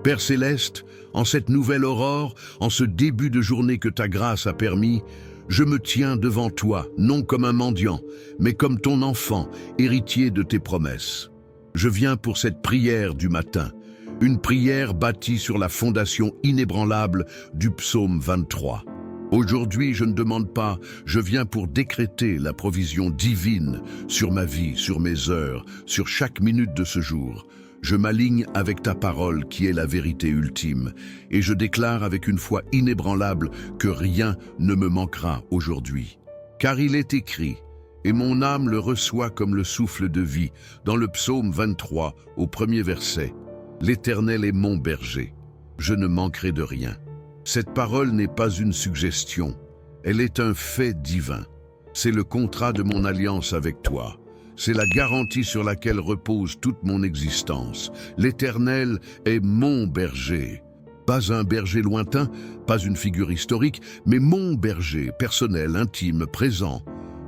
Père céleste, en cette nouvelle aurore, en ce début de journée que ta grâce a permis, je me tiens devant toi, non comme un mendiant, mais comme ton enfant, héritier de tes promesses. Je viens pour cette prière du matin, une prière bâtie sur la fondation inébranlable du psaume 23. Aujourd'hui, je ne demande pas, je viens pour décréter la provision divine sur ma vie, sur mes heures, sur chaque minute de ce jour. Je m'aligne avec ta parole qui est la vérité ultime, et je déclare avec une foi inébranlable que rien ne me manquera aujourd'hui. Car il est écrit, et mon âme le reçoit comme le souffle de vie, dans le psaume 23, au premier verset. L'Éternel est mon berger, je ne manquerai de rien. Cette parole n'est pas une suggestion, elle est un fait divin. C'est le contrat de mon alliance avec toi. C'est la garantie sur laquelle repose toute mon existence. L'Éternel est mon berger. Pas un berger lointain, pas une figure historique, mais mon berger, personnel, intime, présent.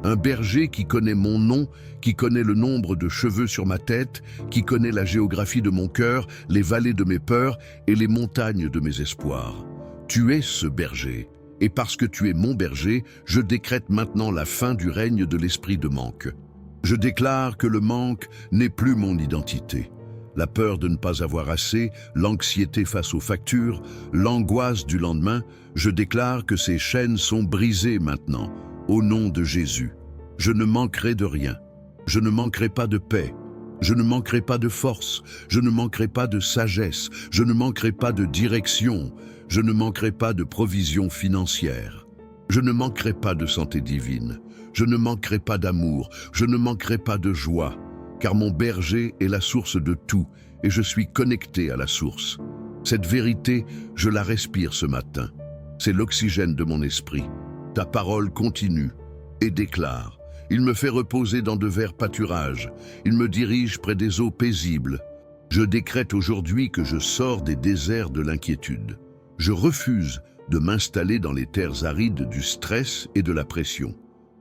Un berger qui connaît mon nom, qui connaît le nombre de cheveux sur ma tête, qui connaît la géographie de mon cœur, les vallées de mes peurs et les montagnes de mes espoirs. Tu es ce berger, et parce que tu es mon berger, je décrète maintenant la fin du règne de l'esprit de manque. Je déclare que le manque n'est plus mon identité. La peur de ne pas avoir assez, l'anxiété face aux factures, l'angoisse du lendemain, je déclare que ces chaînes sont brisées maintenant, au nom de Jésus. Je ne manquerai de rien. Je ne manquerai pas de paix. Je ne manquerai pas de force. Je ne manquerai pas de sagesse. Je ne manquerai pas de direction. Je ne manquerai pas de provision financière. Je ne manquerai pas de santé divine. Je ne manquerai pas d'amour. Je ne manquerai pas de joie. Car mon berger est la source de tout et je suis connecté à la source. Cette vérité, je la respire ce matin. C'est l'oxygène de mon esprit. Ta parole continue et déclare. Il me fait reposer dans de verts pâturages. Il me dirige près des eaux paisibles. Je décrète aujourd'hui que je sors des déserts de l'inquiétude. Je refuse de m'installer dans les terres arides du stress et de la pression.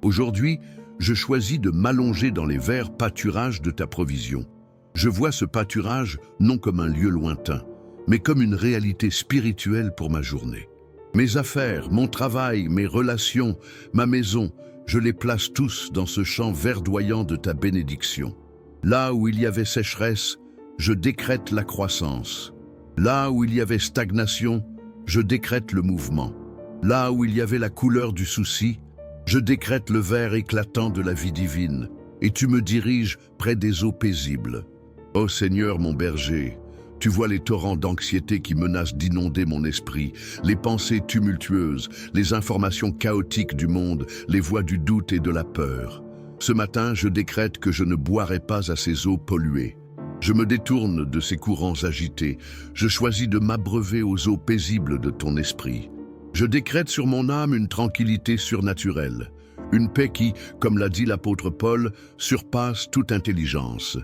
Aujourd'hui, je choisis de m'allonger dans les verts pâturages de ta provision. Je vois ce pâturage non comme un lieu lointain, mais comme une réalité spirituelle pour ma journée. Mes affaires, mon travail, mes relations, ma maison, je les place tous dans ce champ verdoyant de ta bénédiction. Là où il y avait sécheresse, je décrète la croissance. Là où il y avait stagnation, je décrète le mouvement. Là où il y avait la couleur du souci, je décrète le vert éclatant de la vie divine. Et tu me diriges près des eaux paisibles. Ô Seigneur mon berger, tu vois les torrents d'anxiété qui menacent d'inonder mon esprit, les pensées tumultueuses, les informations chaotiques du monde, les voix du doute et de la peur. Ce matin, je décrète que je ne boirai pas à ces eaux polluées. Je me détourne de ces courants agités. Je choisis de m'abreuver aux eaux paisibles de ton esprit. Je décrète sur mon âme une tranquillité surnaturelle, une paix qui, comme l'a dit l'apôtre Paul, surpasse toute intelligence.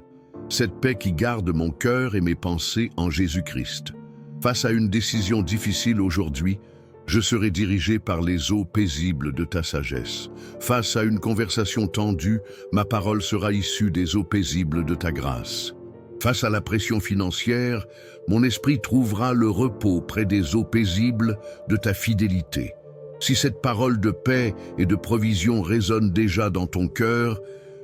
Cette paix qui garde mon cœur et mes pensées en Jésus-Christ. Face à une décision difficile aujourd'hui, je serai dirigé par les eaux paisibles de ta sagesse. Face à une conversation tendue, ma parole sera issue des eaux paisibles de ta grâce. Face à la pression financière, mon esprit trouvera le repos près des eaux paisibles de ta fidélité. Si cette parole de paix et de provision résonne déjà dans ton cœur,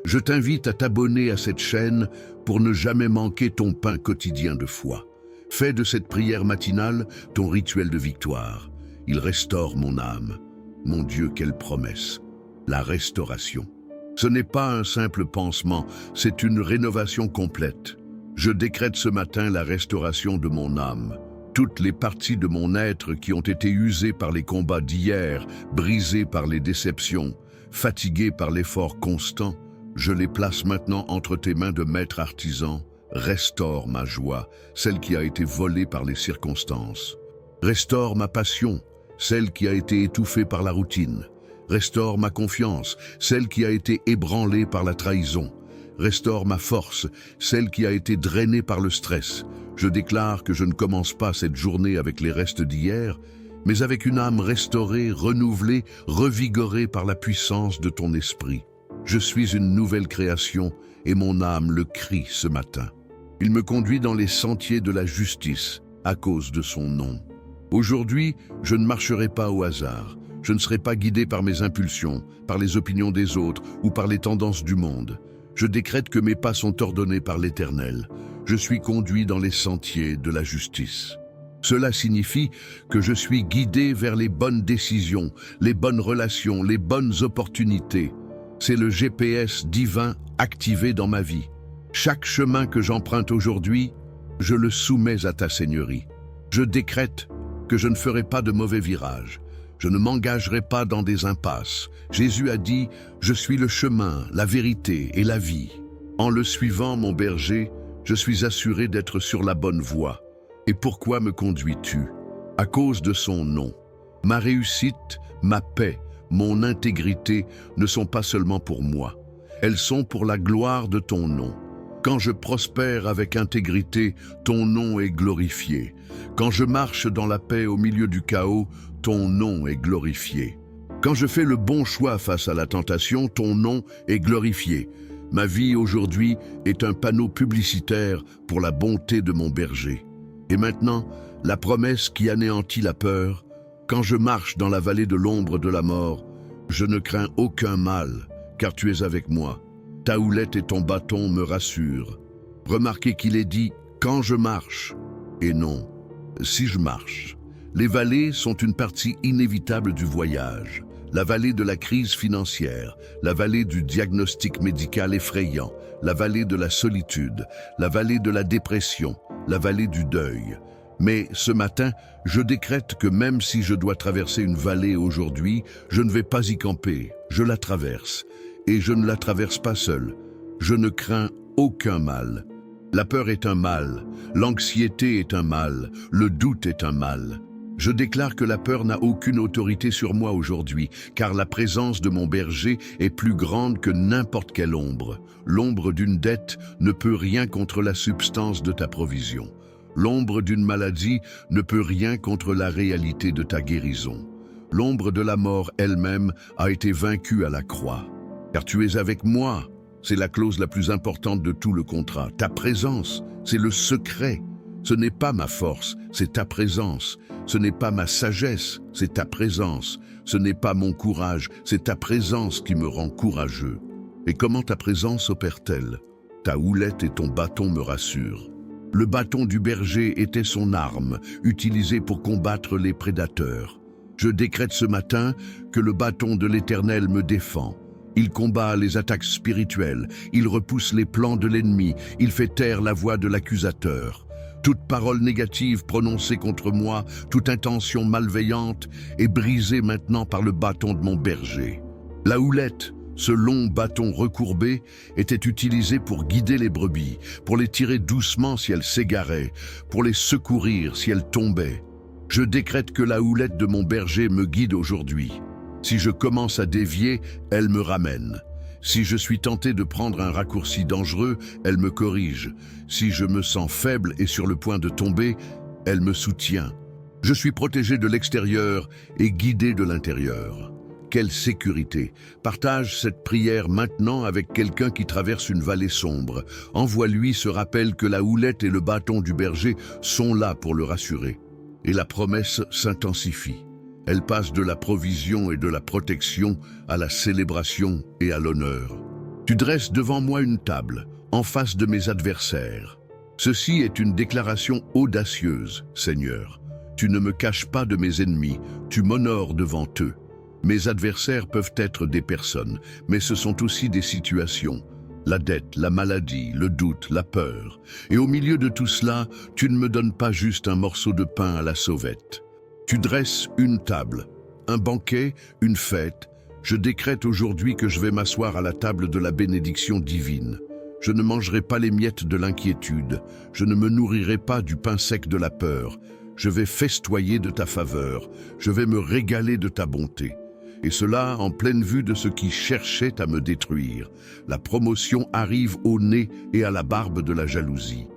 je t'invite à t'abonner à cette chaîne pour ne jamais manquer ton pain quotidien de foi. Fais de cette prière matinale ton rituel de victoire. Il restaure mon âme. Mon Dieu, quelle promesse! La restauration. Ce n'est pas un simple pansement, c'est une rénovation complète. Je décrète ce matin la restauration de mon âme. Toutes les parties de mon être qui ont été usées par les combats d'hier, brisées par les déceptions, fatiguées par l'effort constant, je les place maintenant entre tes mains de maître artisan. Restaure ma joie, celle qui a été volée par les circonstances. Restaure ma passion, celle qui a été étouffée par la routine. Restaure ma confiance, celle qui a été ébranlée par la trahison. Restaure ma force, celle qui a été drainée par le stress. Je déclare que je ne commence pas cette journée avec les restes d'hier, mais avec une âme restaurée, renouvelée, revigorée par la puissance de ton esprit. Je suis une nouvelle création et mon âme le crie ce matin. Il me conduit dans les sentiers de la justice. à cause de son nom. Aujourd'hui, je ne marcherai pas au hasard. Je ne serai pas guidé par mes impulsions, par les opinions des autres ou par les tendances du monde. Je décrète que mes pas sont ordonnés par l'Éternel. Je suis conduit dans les sentiers de la justice. Cela signifie que je suis guidé vers les bonnes décisions, les bonnes relations, les bonnes opportunités. C'est le GPS divin activé dans ma vie. Chaque chemin que j'emprunte aujourd'hui, je le soumets à ta Seigneurie. Je décrète que je ne ferai pas de mauvais virages. Je ne m'engagerai pas dans des impasses. Jésus a dit « Je suis le chemin, la vérité et la vie ». En le suivant, mon berger, je suis assuré d'être sur la bonne voie. Et pourquoi me conduis-tu? À cause de son nom. Ma réussite, ma paix, mon intégrité ne sont pas seulement pour moi. Elles sont pour la gloire de ton nom. Quand je prospère avec intégrité, ton nom est glorifié. Quand je marche dans la paix au milieu du chaos, ton nom est glorifié. Quand je fais le bon choix face à la tentation, ton nom est glorifié. Ma vie aujourd'hui est un panneau publicitaire pour la bonté de mon berger. Et maintenant, la promesse qui anéantit la peur, quand je marche dans la vallée de l'ombre de la mort, je ne crains aucun mal, car tu es avec moi. Ta houlette et ton bâton me rassurent. Remarquez qu'il est dit « quand je marche » et non « si je marche ». Les vallées sont une partie inévitable du voyage. La vallée de la crise financière, la vallée du diagnostic médical effrayant, la vallée de la solitude, la vallée de la dépression, la vallée du deuil. Mais ce matin, je décrète que même si je dois traverser une vallée aujourd'hui, je ne vais pas y camper, je la traverse. Et je ne la traverse pas seul. Je ne crains aucun mal. La peur est un mal, l'anxiété est un mal, le doute est un mal. Je déclare que la peur n'a aucune autorité sur moi aujourd'hui, car la présence de mon berger est plus grande que n'importe quelle ombre. L'ombre d'une dette ne peut rien contre la substance de ta provision. L'ombre d'une maladie ne peut rien contre la réalité de ta guérison. L'ombre de la mort elle-même a été vaincue à la croix. Car tu es avec moi, c'est la clause la plus importante de tout le contrat. Ta présence, c'est le secret. Ce n'est pas ma force, c'est ta présence. Ce n'est pas ma sagesse, c'est ta présence. Ce n'est pas mon courage, c'est ta présence qui me rend courageux. Et comment ta présence opère-t-elle? Ta houlette et ton bâton me rassurent. Le bâton du berger était son arme, utilisée pour combattre les prédateurs. Je décrète ce matin que le bâton de l'Éternel me défend. Il combat les attaques spirituelles, il repousse les plans de l'ennemi, il fait taire la voix de l'accusateur. Toute parole négative prononcée contre moi, toute intention malveillante est brisée maintenant par le bâton de mon berger. La houlette, ce long bâton recourbé, était utilisé pour guider les brebis, pour les tirer doucement si elles s'égaraient, pour les secourir si elles tombaient. Je décrète que la houlette de mon berger me guide aujourd'hui. Si je commence à dévier, elle me ramène. Si je suis tenté de prendre un raccourci dangereux, elle me corrige. Si je me sens faible et sur le point de tomber, elle me soutient. Je suis protégé de l'extérieur et guidé de l'intérieur. Quelle sécurité! Partage cette prière maintenant avec quelqu'un qui traverse une vallée sombre. Envoie-lui ce rappel que la houlette et le bâton du berger sont là pour le rassurer. Et la promesse s'intensifie. Elle passe de la provision et de la protection à la célébration et à l'honneur. Tu dresses devant moi une table, en face de mes adversaires. Ceci est une déclaration audacieuse, Seigneur. Tu ne me caches pas de mes ennemis, tu m'honores devant eux. Mes adversaires peuvent être des personnes, mais ce sont aussi des situations. La dette, la maladie, le doute, la peur. Et au milieu de tout cela, tu ne me donnes pas juste un morceau de pain à la sauvette. Tu dresses une table, un banquet, une fête. Je décrète aujourd'hui que je vais m'asseoir à la table de la bénédiction divine. Je ne mangerai pas les miettes de l'inquiétude. Je ne me nourrirai pas du pain sec de la peur. Je vais festoyer de ta faveur. Je vais me régaler de ta bonté. Et cela en pleine vue de ce qui cherchait à me détruire. La promotion arrive au nez et à la barbe de la jalousie.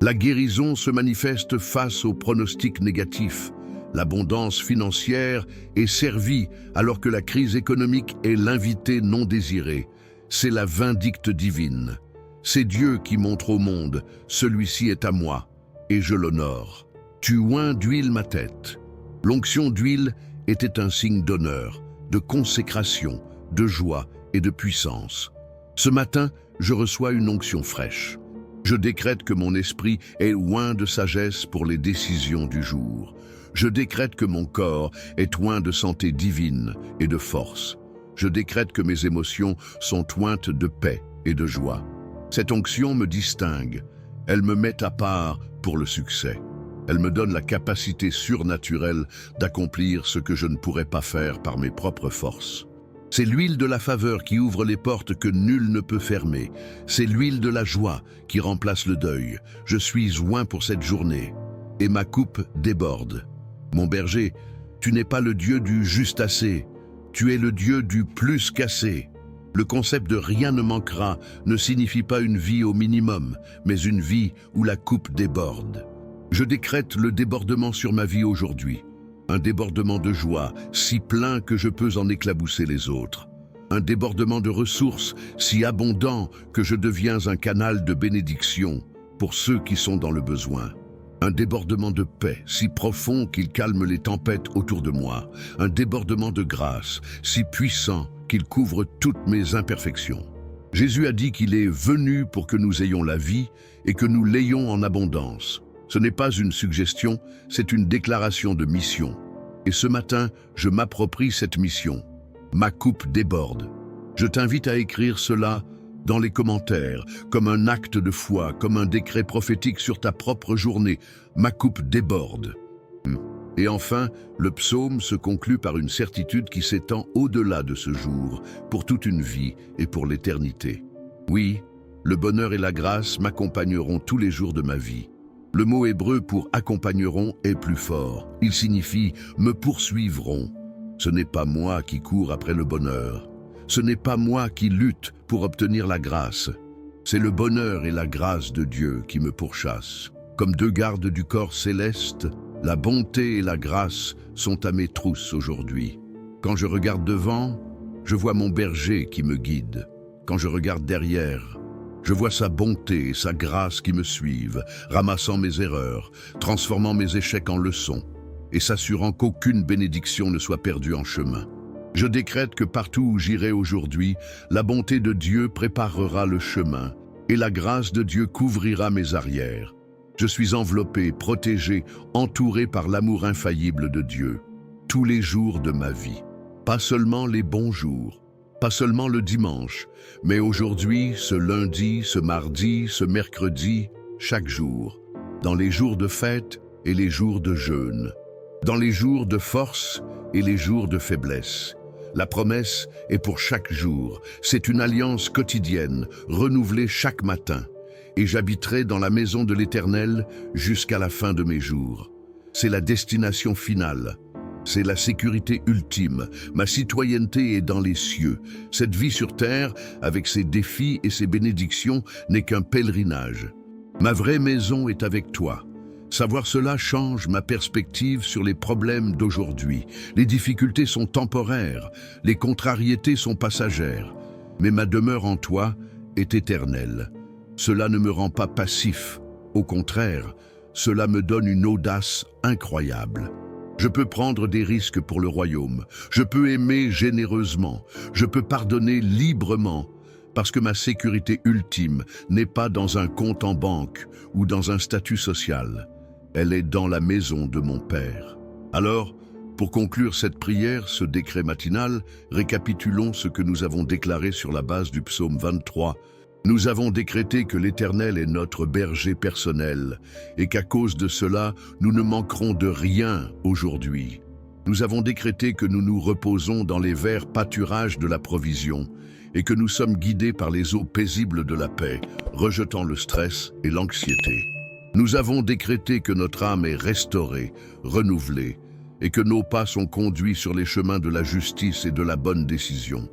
La guérison se manifeste face aux pronostics négatifs. L'abondance financière est servie alors que la crise économique est l'invité non désiré. C'est la vindicte divine. C'est Dieu qui montre au monde, celui-ci est à moi, et je l'honore. Tu oins d'huile ma tête. L'onction d'huile était un signe d'honneur, de consécration, de joie et de puissance. Ce matin, je reçois une onction fraîche. Je décrète que mon esprit est oint de sagesse pour les décisions du jour. Je décrète que mon corps est oint de santé divine et de force. Je décrète que mes émotions sont ointes de paix et de joie. Cette onction me distingue. Elle me met à part pour le succès. Elle me donne la capacité surnaturelle d'accomplir ce que je ne pourrais pas faire par mes propres forces. C'est l'huile de la faveur qui ouvre les portes que nul ne peut fermer. C'est l'huile de la joie qui remplace le deuil. Je suis oint pour cette journée et ma coupe déborde. Mon berger, tu n'es pas le Dieu du juste assez, tu es le Dieu du plus qu'assez. Le concept de rien ne manquera ne signifie pas une vie au minimum, mais une vie où la coupe déborde. Je décrète le débordement sur ma vie aujourd'hui. Un débordement de joie, si plein que je peux en éclabousser les autres. Un débordement de ressources, si abondant que je deviens un canal de bénédiction pour ceux qui sont dans le besoin. Un débordement de paix, si profond qu'il calme les tempêtes autour de moi. Un débordement de grâce, si puissant qu'il couvre toutes mes imperfections. Jésus a dit qu'il est venu pour que nous ayons la vie et que nous l'ayons en abondance. Ce n'est pas une suggestion, c'est une déclaration de mission. Et ce matin, je m'approprie cette mission. Ma coupe déborde. Je t'invite à écrire cela dans les commentaires, comme un acte de foi, comme un décret prophétique sur ta propre journée. Ma coupe déborde. Et enfin, le psaume se conclut par une certitude qui s'étend au-delà de ce jour, pour toute une vie et pour l'éternité. Oui, le bonheur et la grâce m'accompagneront tous les jours de ma vie. Le mot hébreu pour accompagneront est plus fort. Il signifie me poursuivront. Ce n'est pas moi qui cours après le bonheur. Ce n'est pas moi qui lutte pour obtenir la grâce. C'est le bonheur et la grâce de Dieu qui me pourchassent. Comme deux gardes du corps céleste, la bonté et la grâce sont à mes trousses aujourd'hui. Quand je regarde devant, je vois mon berger qui me guide. Quand je regarde derrière, je vois sa bonté et sa grâce qui me suivent, ramassant mes erreurs, transformant mes échecs en leçons et s'assurant qu'aucune bénédiction ne soit perdue en chemin. Je décrète que partout où j'irai aujourd'hui, la bonté de Dieu préparera le chemin et la grâce de Dieu couvrira mes arrières. Je suis enveloppé, protégé, entouré par l'amour infaillible de Dieu, tous les jours de ma vie. Pas seulement les bons jours, pas seulement le dimanche, mais aujourd'hui, ce lundi, ce mardi, ce mercredi, chaque jour, dans les jours de fête et les jours de jeûne, dans les jours de force et les jours de faiblesse. La promesse est pour chaque jour. C'est une alliance quotidienne, renouvelée chaque matin. Et j'habiterai dans la maison de l'Éternel jusqu'à la fin de mes jours. C'est la destination finale. C'est la sécurité ultime. Ma citoyenneté est dans les cieux. Cette vie sur terre, avec ses défis et ses bénédictions, n'est qu'un pèlerinage. Ma vraie maison est avec toi. Savoir cela change ma perspective sur les problèmes d'aujourd'hui. Les difficultés sont temporaires, les contrariétés sont passagères, mais ma demeure en toi est éternelle. Cela ne me rend pas passif, au contraire, cela me donne une audace incroyable. Je peux prendre des risques pour le royaume, je peux aimer généreusement, je peux pardonner librement, parce que ma sécurité ultime n'est pas dans un compte en banque ou dans un statut social. Elle est dans la maison de mon Père. Alors, pour conclure cette prière, ce décret matinal, récapitulons ce que nous avons déclaré sur la base du psaume 23. Nous avons décrété que l'Éternel est notre berger personnel et qu'à cause de cela, nous ne manquerons de rien aujourd'hui. Nous avons décrété que nous nous reposons dans les verts pâturages de la provision et que nous sommes guidés par les eaux paisibles de la paix, rejetant le stress et l'anxiété. Nous avons décrété que notre âme est restaurée, renouvelée, et que nos pas sont conduits sur les chemins de la justice et de la bonne décision.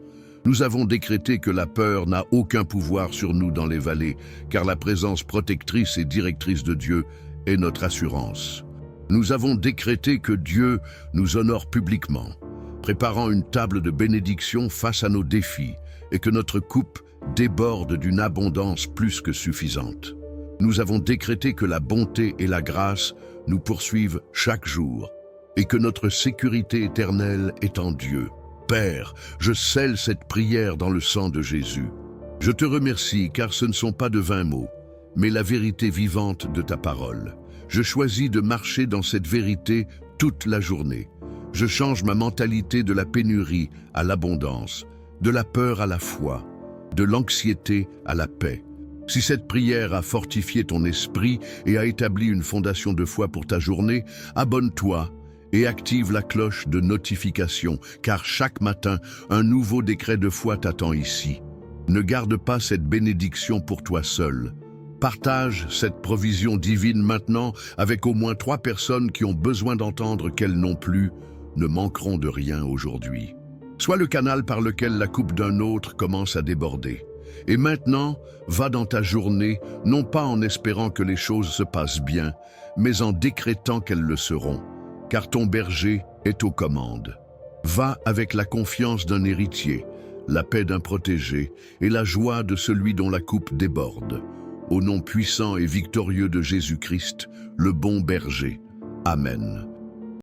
Nous avons décrété que la peur n'a aucun pouvoir sur nous dans les vallées, car la présence protectrice et directrice de Dieu est notre assurance. Nous avons décrété que Dieu nous honore publiquement, préparant une table de bénédiction face à nos défis, et que notre coupe déborde d'une abondance plus que suffisante. Nous avons décrété que la bonté et la grâce nous poursuivent chaque jour et que notre sécurité éternelle est en Dieu. Père, je scelle cette prière dans le sang de Jésus. Je te remercie car ce ne sont pas de vains mots, mais la vérité vivante de ta parole. Je choisis de marcher dans cette vérité toute la journée. Je change ma mentalité de la pénurie à l'abondance, de la peur à la foi, de l'anxiété à la paix. Si cette prière a fortifié ton esprit et a établi une fondation de foi pour ta journée, abonne-toi et active la cloche de notification, car chaque matin, un nouveau décret de foi t'attend ici. Ne garde pas cette bénédiction pour toi seul. Partage cette provision divine maintenant avec au moins 3 personnes qui ont besoin d'entendre qu'elles non plus ne manqueront de rien aujourd'hui. Sois le canal par lequel la coupe d'un autre commence à déborder. Et maintenant, va dans ta journée, non pas en espérant que les choses se passent bien, mais en décrétant qu'elles le seront, car ton berger est aux commandes. Va avec la confiance d'un héritier, la paix d'un protégé et la joie de celui dont la coupe déborde. Au nom puissant et victorieux de Jésus-Christ, le bon berger. Amen.